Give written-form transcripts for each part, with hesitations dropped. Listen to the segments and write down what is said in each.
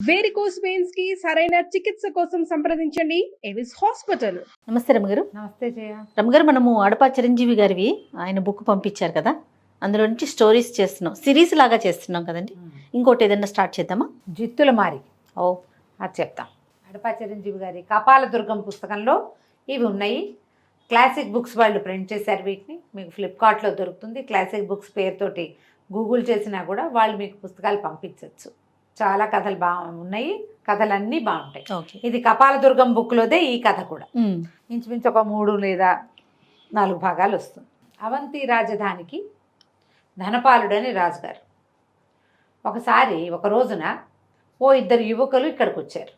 Varicose veins కి సరైన చికిత్స కోసం సంప్రదించండి ఎవిస్ హాస్పిటల్. నమస్తే రమ్మగారు. నమస్తే జయ. రమ్మగారు, మనము అడపా చిరంజీవి గారివి ఆయన బుక్ పంపించారు కదా, అందులో నుంచి స్టోరీస్ చేస్తున్నాం, సిరీస్ లాగా చేస్తున్నాం కదండి. ఇంకోటి ఏదైనా స్టార్ట్ చేద్దామా? జిత్తుల మారి ఓ అది చెప్తాం. అడపా చిరంజీవి గారి కపాల దుర్గం పుస్తకంలో ఇవి ఉన్నాయి. క్లాసిక్ బుక్స్ వాళ్ళు ప్రింట్ చేశారు వీటిని. మీకు ఫ్లిప్కార్ట్లో దొరుకుతుంది. క్లాసిక్ బుక్స్ పేరుతోటి గూగుల్ చేసినా కూడా వాళ్ళు మీకు పుస్తకాలు పంపించవచ్చు. చాలా కథలు ఉన్నాయి, కథలన్నీ బాగుంటాయి. ఇది కపాల దుర్గం బుక్లోదే ఈ కథ కూడా. ఇంచుమించు ఒక 3 లేదా 4 భాగాలు వస్తుంది. అవంతి రాజధానికి ధనపాలుడని రాజుగారు. ఒకసారి ఒక రోజున ఓ 2 యువకులు ఇక్కడికి వచ్చారు.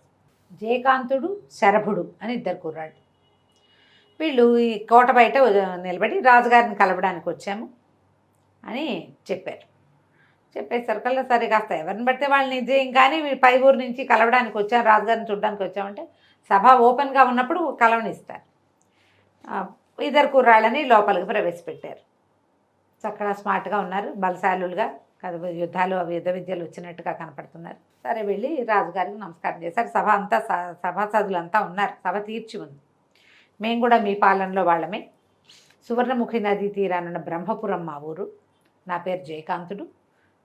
జయకాంతుడు, శరభుడు అని 2 కుర్రాళ్ళు. వీళ్ళు ఈ కోట బయట నిలబడి రాజుగారిని కలవడానికి వచ్చాము అని చెప్పారు. చెప్పేసరికల్లా సరే కాస్త ఎవరిని పడితే వాళ్ళని నిజం కానీ పై ఊరు నుంచి కలవడానికి వచ్చాం, రాజుగారిని చూడడానికి వచ్చామంటే సభ ఓపెన్గా ఉన్నప్పుడు కలవనిస్తారు. 2 కుర్రాళ్ళని లోపలికి ప్రవేశపెట్టారు. చక్కగా స్మార్ట్గా ఉన్నారు, బలశాలులుగా యుద్ధాలు యుద్ధ విద్యలు వచ్చినట్టుగా కనపడుతున్నారు. సరే వెళ్ళి రాజుగారికి నమస్కారం చేశారు. సభ అంతా సభాసదులంతా ఉన్నారు, సభ తీర్చి ఉంది. మేము కూడా మీ పాలనలో వాళ్ళమే. సువర్ణముఖి నదీ తీరానున్న బ్రహ్మపురం మా ఊరు. నా పేరు జయకాంతుడు,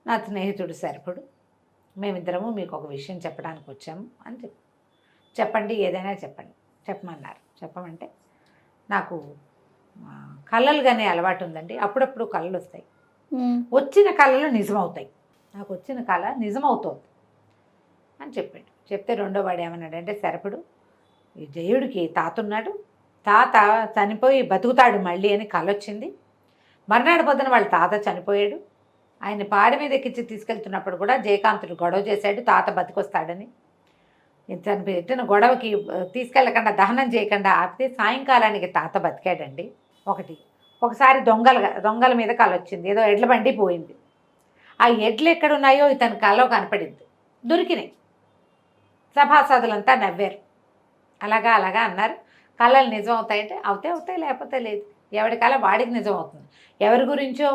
నా స్నేహితుడు శరభుడు. మేమిద్దరము మీకు ఒక విషయం చెప్పడానికి వచ్చాము అని చెప్పండి, ఏదైనా చెప్పమన్నారు. చెప్పమంటే నాకు కళలు కానీ అలవాటు ఉందండి. అప్పుడప్పుడు కళలు వస్తాయి, వచ్చిన కళలు నిజమవుతాయి. నాకు వచ్చిన కళ నిజమవుతుంది అని చెప్పాడు. చెప్తే రెండో వాడు ఏమన్నాడంటే, శరభుడు, ఈ జయుడికి తాత ఉన్నాడు, తాత చనిపోయి బతుకుతాడు మళ్ళీ అని కళ వచ్చింది. మర్నాడు పొద్దున వాళ్ళ తాత చనిపోయాడు. ఆయన పాడి మీద ఎక్కించి తీసుకెళ్తున్నప్పుడు కూడా జయకాంతుడు గొడవ చేశాడు, తాత బతికొస్తాడని. తను పెట్టిన గొడవకి తీసుకెళ్ళకుండా దహనం చేయకుండా ఆపితే సాయంకాలానికి తాత బతికాడండి. ఒకసారి దొంగల మీద కళ వచ్చింది. ఏదో ఎడ్ల బండి పోయింది. ఆ ఎడ్లు ఎక్కడున్నాయో ఇతని కళలో కనపడింది. దొరికినాయి. సభాసదులంతా నవ్వారు. అలాగా అన్నారు. కళలు నిజం అవుతాయంటే అవుతాయి, లేకపోతే లేదు. ఎవడి కళ వాడికి నిజం అవుతుంది. ఎవరి గురించో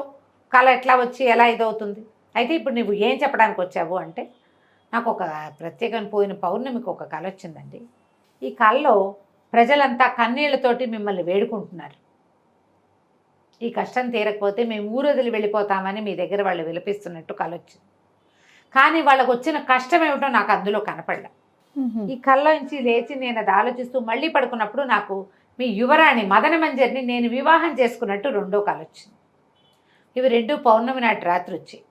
కళ ఎట్లా వచ్చి ఎలా ఇదవుతుంది. అయితే ఇప్పుడు నువ్వు ఏం చెప్పడానికి వచ్చావు అంటే, నాకు ఒక ప్రత్యేకమైన పోయిన పౌర్ణమికి ఒక కళ వచ్చిందండి. ఈ కళలో ప్రజలంతా కన్నీళ్లతోటి మిమ్మల్ని వేడుకుంటున్నారు. ఈ కష్టం తీరకపోతే మేము ఊరొదిలి వెళ్ళిపోతామని మీ దగ్గర వాళ్ళు విలపిస్తున్నట్టు కళ వచ్చింది. కానీ వాళ్ళకు వచ్చిన కష్టం ఏమిటో నాకు అందులో కనపడలే. ఈ కళ్ళలో నుంచి లేచి నేను అది ఆలోచిస్తూ మళ్ళీ పడుకున్నప్పుడు నాకు మీ యువరాణి మదన మంజరిని నేను వివాహం చేసుకున్నట్టు రెండో కళ వచ్చింది. ఇవి 2 పౌర్ణమి నాటి రాత్రి వచ్చాయి.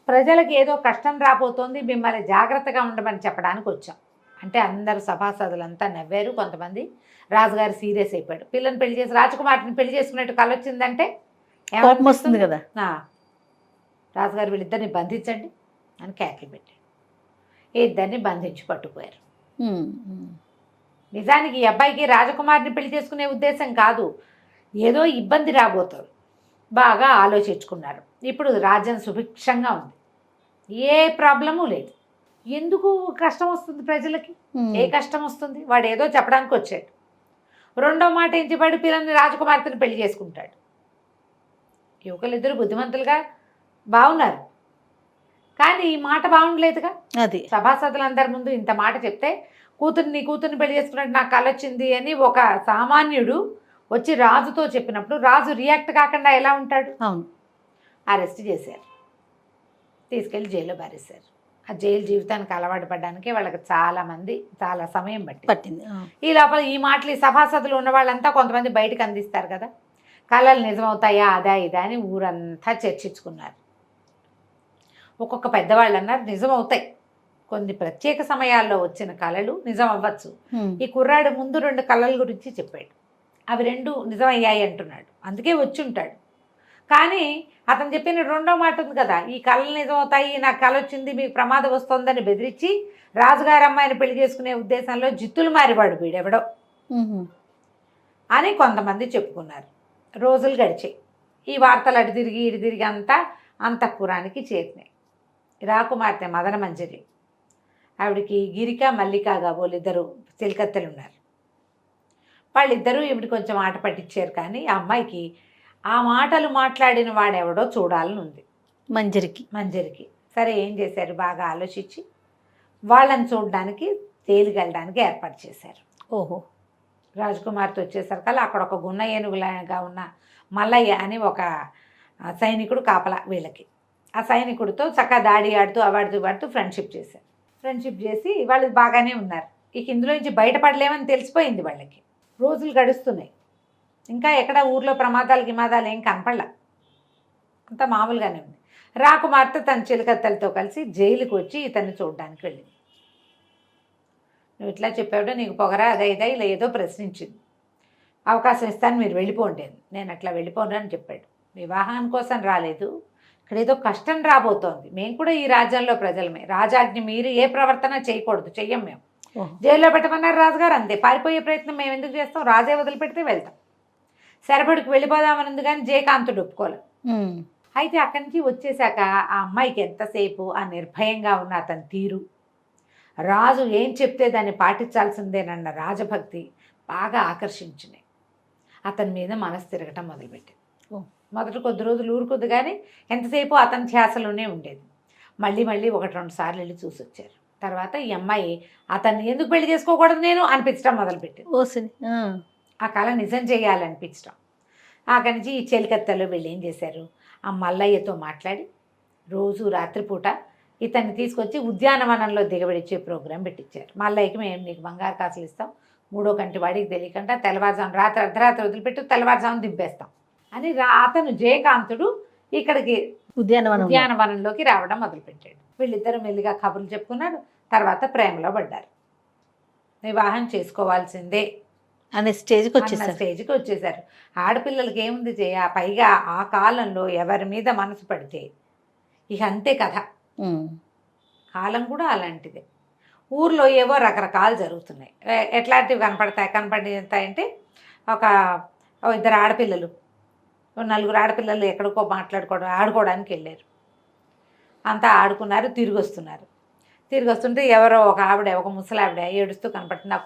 ప్రజలకు ఏదో కష్టం రాబోతోంది, మిమ్మల్ని జాగ్రత్తగా ఉండమని చెప్పడానికి వచ్చాం అంటే అందరు సభాసదులంతా నవ్వారు. కొంతమంది రాజుగారు సీరియస్ అయిపోయాడు. పిల్లని పెళ్లి చేసి రాజకుమార్ని పెళ్లి చేసుకున్నట్టు కళ వచ్చిందంటే కోపం వస్తుంది కదా. రాజుగారు వీళ్ళిద్దరిని బంధించండి అని కేకలు పెట్టాడు. ఇద్దరిని బంధించి పట్టుకుపోయారు. నిజానికి ఈ అబ్బాయికి రాజకుమారిని పెళ్లి చేసుకునే ఉద్దేశం కాదు, ఏదో ఇబ్బంది రాబోతుంది. బాగా ఆలోచించుకున్నారు. ఇప్పుడు రాజ్యం సుభిక్షంగా ఉంది, ఏ ప్రాబ్లము లేదు. ఎందుకు కష్టం వస్తుంది ప్రజలకి? ఏ కష్టం వస్తుంది? వాడు ఏదో చెప్పడానికి వచ్చాడు. రెండో మాట ఎంచిపడి పిల్లల్ని రాజకుమార్తెను పెళ్లి చేసుకుంటాడు. యువకులిద్దరు బుద్ధిమంతులుగా బాగున్నారు, కానీ ఈ మాట బాగుండలేదుగా. అది సభాసదులందరి ముందు ఇంత మాట చెప్తే కూతుర్ని పెళ్లి చేసుకున్నట్టు నాకు కళ వచ్చింది అని ఒక సామాన్యుడు వచ్చి రాజుతో చెప్పినప్పుడు రాజు రియాక్ట్ కాకుండా ఎలా ఉంటాడు? అవును. అరెస్ట్ చేశారు, తీసుకెళ్ళి జైల్లో పారేశారు. ఆ జైలు జీవితానికి అలవాటు పడడానికి వాళ్ళకి చాలా సమయం పట్టింది. ఈ లోపల ఈ మాటలు ఈ సభాసదులు ఉన్న వాళ్ళంతా కొంతమంది బయటకు అందిస్తారు కదా, కళలు నిజమవుతాయా అదా ఇదా అని ఊరంతా చర్చించుకున్నారు. ఒక్కొక్క పెద్దవాళ్ళు అన్నారు నిజమవుతాయి, కొన్ని ప్రత్యేక సమయాల్లో వచ్చిన కళలు నిజం అవ్వచ్చు. ఈ కుర్రాడు ముందు 2 కళల గురించి చెప్పాడు, అవి 2 నిజమయ్యాయి అంటున్నాడు, అందుకే వచ్చి ఉంటాడు. కానీ అతను చెప్పిన రెండో మాట ఉంది కదా, ఈ కళలు నిజమవుతాయి, నాకు కళ వచ్చింది, మీకు ప్రమాదం వస్తుందని బెదిరించి రాజుగారి అమ్మాయిని పెళ్లి చేసుకునే ఉద్దేశంలో జిత్తులు మారివాడు వీడెవడో అని కొంతమంది చెప్పుకున్నారు. రోజులు గడిచాయి. ఈ వార్తలు అటు తిరిగి అంతా అంతఃపురానికి చేరినాయి. రాకుమార్తె మదన మంజరి, ఆవిడికి గిరిక మల్లిక కాబోలిద్దరు చెలికత్తెలు ఉన్నారు. వాళ్ళిద్దరూ ఈవిడ కొంచెం ఆట పట్టించారు. కానీ ఆ అమ్మాయికి ఆ మాటలు మాట్లాడిన వాడెవడో చూడాలని ఉంది మంజరికి. సరే ఏం చేశారు, బాగా ఆలోచించి వాళ్ళని చూడడానికి తేలికి వెళ్ళడానికి ఏర్పాటు చేశారు. ఓహో. రాజకుమార్తో వచ్చేసరికల్లా అక్కడ ఒక గున్న ఏనుగులాగా ఉన్న మల్లయ్య అని ఒక సైనికుడు కాపలా వీళ్ళకి. ఆ సైనికుడితో చక్కగా దాడి ఆడుతూ అవాడుతూ ఫ్రెండ్షిప్ చేశారు. ఫ్రెండ్షిప్ చేసి వాళ్ళు బాగానే ఉన్నారు. ఇక ఇందులో నుంచి బయటపడలేమని తెలిసిపోయింది వాళ్ళకి. రోజులు గడుస్తున్నాయి, ఇంకా ఎక్కడ ఊర్లో ప్రమాదాలు గిమాదాలు ఏం కనపడలా, అంతా మామూలుగానే ఉంది. రాకుమార్తె తన చిలకత్తలతో కలిసి జైలుకి వచ్చి ఇతన్ని చూడడానికి వెళ్ళింది. నువ్వు ఇట్లా చెప్పావుడో నీకు పొగరా అదైదా ఇలా ఏదో ప్రశ్నించింది. అవకాశం ఇస్తాను మీరు వెళ్ళిపోండి అని. నేను అట్లా వెళ్ళిపోను అని చెప్పాడు. వివాహం కోసం రాలేదు, ఇక్కడ ఏదో కష్టం రాబోతోంది. మేము కూడా ఈ రాజ్యంలో ప్రజలమే, రాజాజ్ఞ మీరు ఏ ప్రవర్తన చేయకూడదు, చెయ్యం మేము. జైల్లో పెట్టమన్నారు రాజుగారు, అంతే. పారిపోయే ప్రయత్నం మేము ఎందుకు చేస్తాం, రాజే వదిలిపెడితే వెళ్తాం. శరభడికి వెళ్ళిపోదామని కానీ జయకాంతుడు ఒప్పుకోలేదు. అయితే అక్కడి నుంచి వచ్చేసాక ఆ అమ్మాయికి ఎంతసేపు ఆ నిర్భయంగా ఉన్న అతని తీరు, రాజు ఏం చెప్తే దాన్ని పాటించాల్సిందేనన్న రాజభక్తి బాగా ఆకర్షించినాయి. అతని మీద మనసు తిరగటం మొదలుపెట్టింది. మొదట కొద్ది రోజులు ఊరుకొద్దు కానీ ఎంతసేపు అతని ధ్యాసలోనే ఉండేది. మళ్ళీ 1-2 సార్లు వెళ్ళి చూసి వచ్చారు. తర్వాత ఈ అమ్మాయి అతన్ని ఎందుకు పెళ్లి చేసుకోకూడదు నేను అనిపించడం మొదలుపెట్టింది. ఆ కళ నిజం చేయాలనిపించడం. అక్కడి నుంచి ఈ చెలికత్తెలో వీళ్ళు ఏం చేశారు, ఆ మల్లయ్యతో మాట్లాడి రోజు రాత్రిపూట ఇతన్ని తీసుకొచ్చి ఉద్యానవనంలో దిగబడిచ్చే ప్రోగ్రాం పెట్టించారు. మల్లయ్యకి మేము నీకు బంగారు కాసులు ఇస్తాం, 3వ కంటి వాడికి తెలియకుండా తెల్లవారుజాము అర్ధరాత్రి వదిలిపెట్టి తెల్లవారుజాము దింపేస్తాం అని అతను జయకాంతుడు ఇక్కడికి ఉద్యానవనంలోకి రావడం మొదలుపెట్టాడు. వీళ్ళిద్దరూ మెల్లిగా కబుర్లు చెప్పుకున్నారు. తర్వాత ప్రేమలో పడ్డారు. వివాహం చేసుకోవాల్సిందే అనే స్టేజ్కి వచ్చేసారు. ఆడపిల్లలకి ఏముంది పైగా ఆ కాలంలో ఎవరి మీద మనసు పడితే ఇక అంతే కథ. కాలం కూడా అలాంటిదే. ఊర్లో ఏవో రకరకాలు జరుగుతున్నాయి. ఎట్లాంటివి కనపడతాయంటే ఒక 2 ఆడపిల్లలు 4 ఆడపిల్లలు ఎక్కడికో ఆడుకోవడానికి వెళ్ళారు. అంతా ఆడుకున్నారు, తిరిగి వస్తుంటే ఎవరో ఒక ముసలావిడ ఏడుస్తూ కనపడుతుంది. నా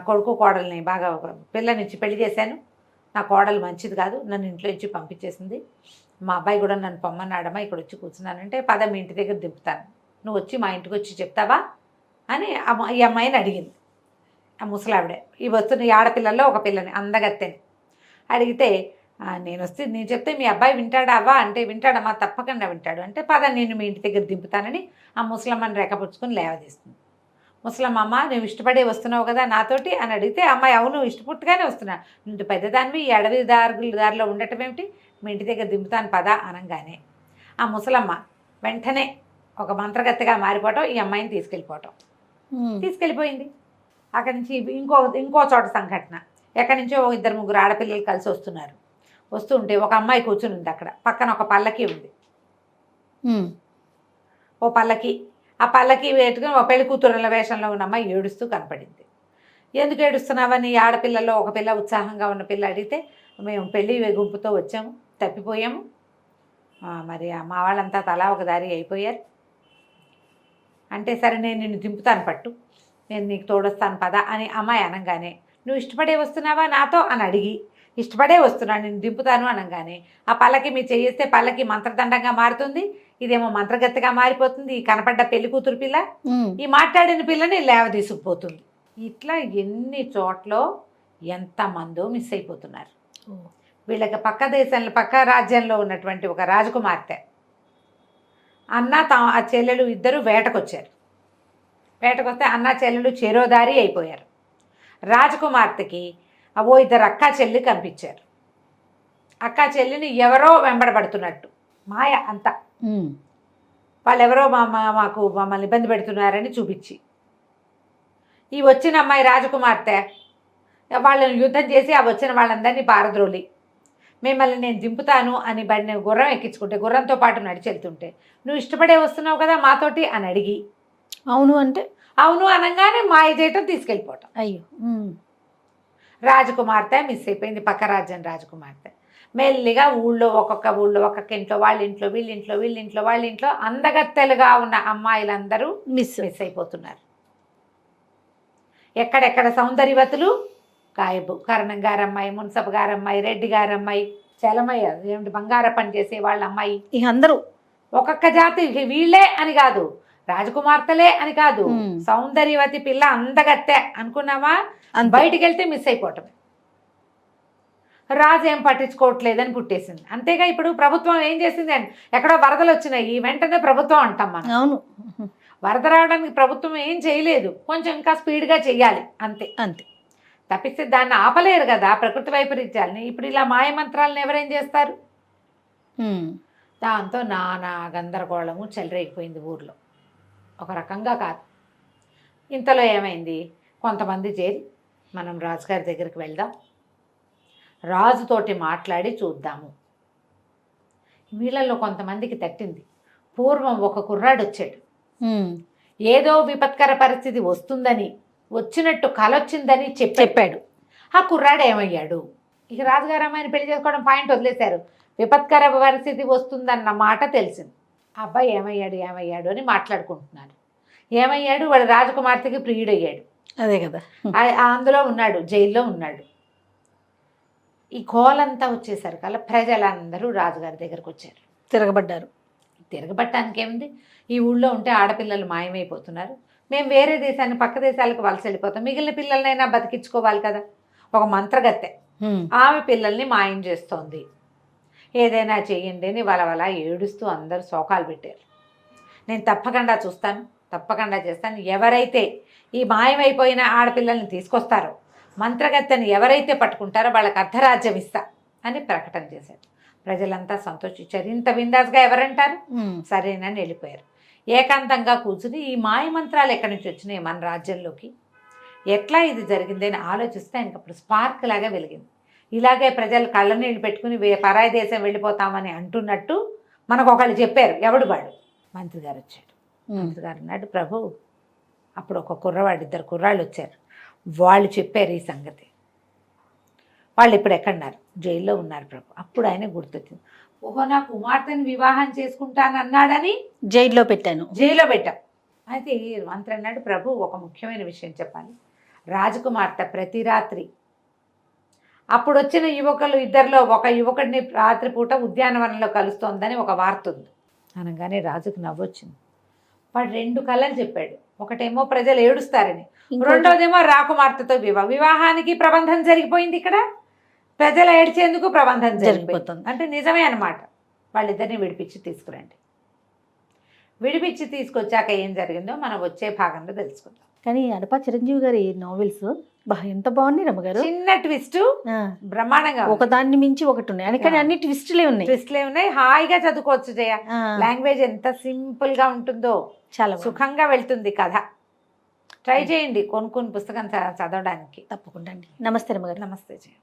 కొడుకు కోడల్ని బాగా పిల్లనిచ్చి పెళ్లి చేశాను, నా కోడలు మంచిది కాదు, నన్ను ఇంట్లో ఇచ్చి పంపించేసింది, మా అబ్బాయి కూడా నన్ను పొమ్మన్నాడమ్మా, ఇక్కడ వచ్చి కూర్చున్నానంటే పద మీ ఇంటి దగ్గర దింపుతాను, నువ్వు వచ్చి మా ఇంటికి వచ్చి చెప్తావా అని ఈ అమ్మాయిని అడిగింది. ఆ ముసలావిడ ఈ వస్తున్న ఆడపిల్లల్లో ఒక పిల్లని అందగత్తెని అడిగితే, నేను చెప్తే మీ అబ్బాయి వింటాడావా అంటే, వింటాడమ్మా, తప్పకుండా వింటాడు అంటే, పద నేను మీ ఇంటి దగ్గర దింపుతానని ఆ ముసలమ్మని రేఖపుచ్చుకొని లేవదీస్తుంది. ముసలమ్మ నువ్వు ఇష్టపడే వస్తున్నావు కదా నాతోటి అని అడిగితే, అమ్మాయి అవును ఇష్టపుట్టుగానే వస్తున్నా, నువ్వు పెద్దదానివి ఈ అడవి దారిలో ఉండటం ఏమిటి, మీ ఇంటి దగ్గర దింపుతాను పదా అనగానే ఆ ముసలమ్మ వెంటనే ఒక మంత్రగత్తెగా మారిపోవటం, ఈ అమ్మాయిని తీసుకెళ్ళిపోయింది. అక్కడి నుంచి ఇంకో చోట సంఘటన. ఎక్కడి నుంచో 2-3 ఆడపిల్లలు కలిసి వస్తుంటే ఒక అమ్మాయి కూర్చుని ఉంది. అక్కడ పక్కన ఒక పల్లకి ఉంది. ఓ పల్లకి, ఆ పల్లకి పెట్టుకుని ఒక పెళ్లి కూతురుల వేషంలో ఉన్న అమ్మాయి ఏడుస్తూ కనపడింది. ఎందుకు ఏడుస్తున్నావని ఆడపిల్లలో ఒక పిల్ల, ఉత్సాహంగా ఉన్న పిల్ల అడిగితే, మేము పెళ్లి గుంపుతో వచ్చాము, తప్పిపోయాము, మరి మా వాళ్ళంతా తలా ఒక దారి అయిపోయారు అంటే, సరే నేను నిన్ను దింపుతాను పట్టు, నేను నీకు తోడొస్తాను పద అని అమ్మాయి అనగానే, నువ్వు ఇష్టపడే వస్తున్నావా నాతో అని అడిగి, ఇష్టపడే వస్తున్నాను నేను దింపుతాను అనగానే ఆ పల్లకి మీరు చేయిస్తే పల్లకి మంత్రదండంగా మారుతుంది, ఇదేమో మంత్రగత్తెగా మారిపోతుంది. ఈ కనపడ్డ పెళ్లి కూతురు పిల్ల ఈ మాట్లాడిన పిల్లని లేవ తీసుకుపోతుంది. ఇట్లా ఎన్ని చోట్ల ఎంతమందో మిస్ అయిపోతున్నారు. వీళ్ళకి పక్క రాజ్యంలో ఉన్నటువంటి ఒక రాజకుమార్తె అన్న ఆ చెల్లెలు ఇద్దరు వేటకొచ్చారు. వేటకొస్తే అన్న చెల్లెలు చెరోదారి అయిపోయారు. రాజకుమార్తెకి 2 అక్కా చెల్లి కనిపించారు. అక్కా చెల్లిని ఎవరో వెంబడబడుతున్నట్టు మాయ అంతా, వాళ్ళెవరో మాకు మమ్మల్ని ఇబ్బంది పెడుతున్నారని చూపించి, ఈ వచ్చిన అమ్మాయి రాజకుమార్తె వాళ్ళని యుద్ధం చేసి ఆ వచ్చిన వాళ్ళందరినీ పారద్రోలి మిమ్మల్ని నేను దింపుతాను అని బండి గుర్రం ఎక్కించుకుంటే, గుర్రంతో పాటు నడిచి వెళ్తుంటే, నువ్వు ఇష్టపడే వస్తున్నావు కదా మాతోటి అని అడిగి, అవును అనగానే మాయ చేయటం, తీసుకెళ్ళిపోవటం. అయ్యో, రాజకుమార్తె మిస్ అయిపోయింది. పక్క రాజ్యం రాజకుమార్తె మెల్లిగా ఒక్కొక్క ఊళ్ళో ఒక్కొక్క ఇంట్లో, వాళ్ళ ఇంట్లో అందగత్తెలుగా ఉన్న అమ్మాయిలందరూ మిస్ అయిపోతున్నారు. ఎక్కడెక్కడ సౌందర్యవతులు గాయబు. కరణం గారమ్మాయి, మున్సబ్ గారమ్మాయి, రెడ్డి గారమ్మాయి, చలమయ్య ఏమిటి బంగార పని చేసే వాళ్ళ అమ్మాయి, అందరూ ఒక్కొక్క జాతి వీళ్ళే అని కాదు, రాజకుమార్తెలే అని కాదు, మ్మ్. సౌందర్యవతి పిల్ల అందగత్తె అనుకున్నావా, అంతే. బయటికి వెళ్తే మిస్ అయిపోవటమే. రాజు ఏం పట్టించుకోవట్లేదని పుట్టేసింది. అంతేగా ఇప్పుడు ప్రభుత్వం ఏం చేసింది అంటే, ఎక్కడో వరదలు వచ్చినాయి వెంటనే ప్రభుత్వం అంటాం మనం. అవును, వరద రావడానికి ప్రభుత్వం ఏం చేయలేదు, కొంచెం ఇంకా స్పీడ్గా చెయ్యాలి అంతే. అంతే. తప్పిస్తే దాన్ని ఆపలేరు కదా ప్రకృతి వైపరీత్యాలని. ఇప్పుడు ఇలా మాయమంత్రాలను ఎవరేం చేస్తారు? ఉమ్. దాంతో నానా గందరగోళము చెలరేగిపోయింది ఊర్లో. ఒక రకంగా కాదు. ఇంతలో ఏమైంది, కొంతమంది చేరి మనం రాజుగారి దగ్గరికి వెళ్దాం, రాజుతోటి మాట్లాడి చూద్దాము. వీళ్ళల్లో కొంతమందికి తట్టింది. పూర్వం ఒక కుర్రాడు వచ్చాడు, ఉమ్. ఏదో విపత్కర పరిస్థితి వస్తుందని, వచ్చినట్టు కలొచ్చిందని చెప్పాడు. ఆ కుర్రాడు ఏమయ్యాడు? ఇక రాజుగారు అమ్మాయిని పెళ్లి చేసుకోవడం పాయింట్ వదిలేశారు. విపత్కర పరిస్థితి వస్తుందన్న మాట తెలిసింది. ఆ అబ్బాయి ఏమయ్యాడు అని మాట్లాడుకుంటున్నారు. ఏమయ్యాడు? వాడు రాజకుమార్తెకి ప్రియుడయ్యాడు. అదే కదా. అందులో ఉన్నాడు, జైల్లో ఉన్నాడు. ఈ గోలంతా వచ్చేసరికి అలా ప్రజలందరూ రాజుగారి దగ్గరకు వచ్చారు. తిరగబడ్డారు. తిరగబట్టడానికి ఏముంది, ఈ ఊళ్ళో ఉంటే ఆడపిల్లలు మాయమైపోతున్నారు, మేము వేరే దేశాన్ని పక్క దేశాలకు వలస వెళ్ళిపోతాం, మిగిలిన పిల్లలనైనా బతికించుకోవాలి కదా. ఒక మంత్రగత్తె ఉమ్. ఆమె పిల్లల్ని మాయం చేస్తోంది, ఏదైనా చెయ్యండి అని వలవల ఏడుస్తూ అందరూ శోకాలు పెట్టారు. నేను తప్పకుండా చూస్తాను, తప్పకుండా చేస్తాను. ఎవరైతే ఈ మాయమైపోయిన ఆడపిల్లల్ని తీసుకొస్తారో, మంత్రగత్తెని ఎవరైతే పట్టుకుంటారో వాళ్ళకి అర్ధరాజ్యం ఇస్తా అని ప్రకటన చేశారు. ప్రజలంతా సంతోషించారు. ఇంత బిందాస్గా ఎవరంటారు? ఉమ్. సరేనని వెళ్ళిపోయారు. ఏకాంతంగా కూర్చుని ఈ మాయమంత్రాలు ఎక్కడి నుంచి వచ్చినాయి మన రాజ్యంలోకి, ఎట్లా ఇది జరిగింది అని ఆలోచిస్తే ఆయనకు అప్పుడు స్పార్క్ లాగా వెలిగింది. ఇలాగే ప్రజలు కళ్ళ నీళ్ళు పెట్టుకుని పరాయి దేశం వెళ్ళిపోతామని అంటున్నట్టు మనకు ఒకళ్ళు చెప్పారు. ఎవడు వాడు? మంత్రి గారు వచ్చాడు. మంత్రి గారు అన్నాడు, ప్రభు అప్పుడు ఒక కుర్రవాడు, 2 కుర్రాళ్ళు వచ్చారు, వాళ్ళు చెప్పారు ఈ సంగతి. వాళ్ళు ఇప్పుడు ఎక్కడున్నారు? జైల్లో ఉన్నారు ప్రభు. అప్పుడు ఆయన గుర్తొచ్చింది, ఓహో నా కుమార్తెని వివాహం చేసుకుంటానన్నాడని జైల్లో పెట్టాను. జైల్లో పెట్టాం. అయితే మంత్రి అన్నాడు, ప్రభు ఒక ముఖ్యమైన విషయం చెప్పాలి. రాజకుమార్తె ప్రతి రాత్రి అప్పుడు వచ్చిన యువకులు ఇద్దరిలో ఒక యువకుడిని రాత్రిపూట ఉద్యానవనంలో కలుస్తోందని ఒక వార్త ఉంది అనగానే రాజుకు నవ్వొచ్చింది. వాడు 2 కళలు చెప్పాడు. ఒకటేమో ప్రజలు ఏడుస్తారని, రెండోదేమో రాకుమార్తెతో వివాహానికి ప్రబంధం జరిగిపోయింది. ఇక్కడ ప్రజలు ఏడ్చేందుకు ప్రబంధం జరిగిపోతుంది. అంటే నిజమే అన్నమాట. వాళ్ళిద్దరిని విడిపించి తీసుకురండి. విడిపించి తీసుకొచ్చాక ఏం జరిగిందో మనం వచ్చే భాగంలో తెలుసుకుందాం. కానీ అడప చిరంజీవి గారి నావెల్స్ ఎంత బాగున్నాయి రమ్మగారు. చిన్న ట్విస్ట్ బ్రహ్మాండంగా, ఒకదాన్ని మించి ఒకటి ఉన్నాయి. కానీ అన్ని ట్విస్టులే ఉన్నాయి. ట్విస్ట్లే ఉన్నాయి. హాయిగా చదువుకోవచ్చు జయ. లాంగ్వేజ్ ఎంత సింపుల్ గా ఉంటుందో, చాలా సుఖంగా వెళ్తుంది కథ. ట్రై చేయండి కొనుక్కుని పుస్తకం చదవడానికి. తప్పకుండా అండి. నమస్తే రమ్మగారు. నమస్తే జయ.